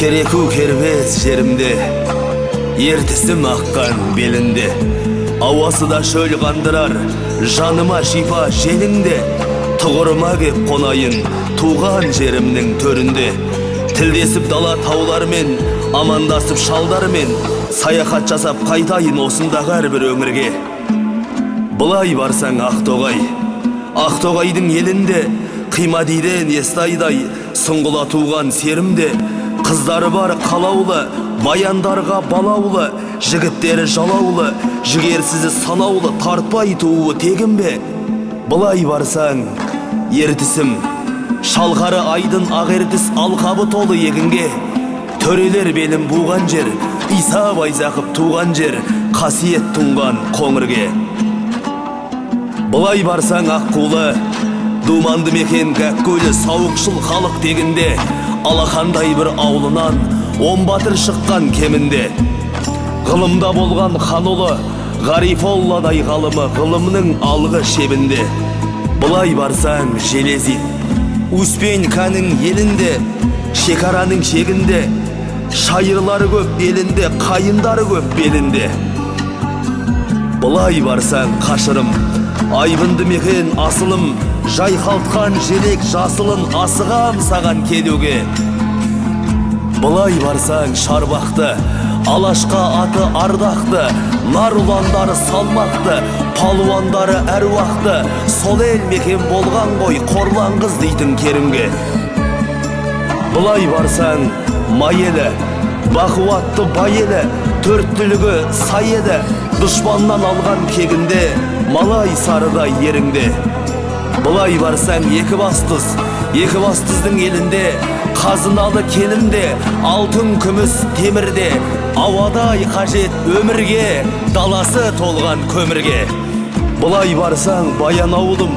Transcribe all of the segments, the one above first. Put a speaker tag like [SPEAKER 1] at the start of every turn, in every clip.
[SPEAKER 1] Кереку кербез жерімде, ертісім аққан белінде. Ауасы да шөл қандырар, жаныма шипа желіңде. Тұғырыма кеп қонайын, туған жерімнің төрінде. Тілдесіп дала таулармен, амандасып шалдармен, саяхат жасап қайтайын осындағы әрбір өңірге. Бұлай барсаң Ақтоғай, Ақтоғайдың елінде, Қимадиден Естайдай, сұңғыла туған серімде. Қыздары бар қалаулы, баяндарға балаулы, жігіттері жалаулы, жігерсізі санаулы, тартпай туы тегін бе? Бұлай барсаң, ертісім, шалғары айдын ағертіс алқабы толы егінге. Төрелер белім буған жер, Иса Байзақып туған жер, қасиет тұнған қоңырге. Бұлай барсаң Аққулы, думанды мекен Гәккөлі сауықшыл халық тегінде. Алақандай бір аулынан 10 батыр шыққан кемінде. Ғылымда болған ханұлы, Ғарифолладай ғалымы ғылымның алғы шебінде. Бұлай барсаң Железит, Успеньканың елінде, шекараның шегінде. Шайырлары көп белінде, қайындары көп белінде. Бұлай барсаң Қашырым, айбынды мекен асылым, жайқалтқан желек жасылын асығам саған келуге. Бұлай барсаң Шарбақты, Алашқа аты ардақты, нар ұландары салмақты, палуандары әруақты, сол ел мекен болған ғой қорлан қыз дейтін керімге. Бұлай барсаң Майелі, бақуатты байелі, төрттілігі сайелі, дұшпаннан алған кегінде, малай сарыда еріңде. Бұлай барсаң Екібастыздың елінде, қазыналы келімде, алтын күміс темірде, ауадай қажет өмірге, даласы толған көмірге. Бұлай барсаң Баянауылым,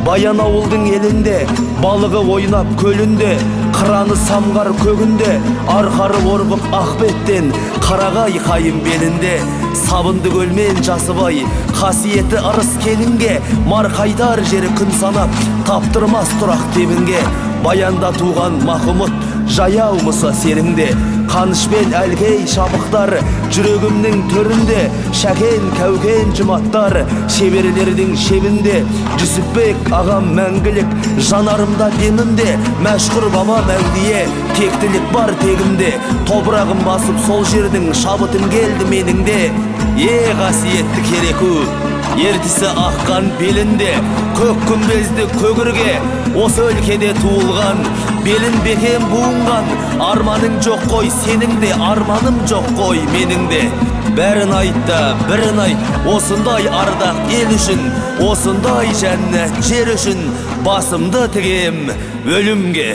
[SPEAKER 1] Баянауылдың елінде, балығы ойнап көлінде, қыраны самғар көгінде, арқары орғып Ақбеттен, қарағай қайым белінде. Сабынды көлмен жасыбай, қасиеті ырыс келінге, марқайдар жері күн санап, таптырмас тұрақ тебінге. Баянда туған Махмұт, жаяу мұса серіңде, қанышпен әлгей шабықтар, жүрегімнің төрінде, шәкен кәукен жұматтар, шеберлердің шебінде. Жүсіпбек ағам мәңгілік, жанарымда демімде, мәшқұр баба мәңдие, тектілік бар тегімде. Тобырағым басып сол жердің шабытым келді меніңде. Қасиетті Кереку, ертісі аққан белінде, көк күмбезді көгірге, осы өлкеде туылған, белін бекем буынған. Арманың жоқ қой сеніңде, арманым жоқ қой меніңде. Бәрін айтта, бірін айт, осындай ардақ ел үшін, осындай жәннат жер үшін, басымды тігем өлімге.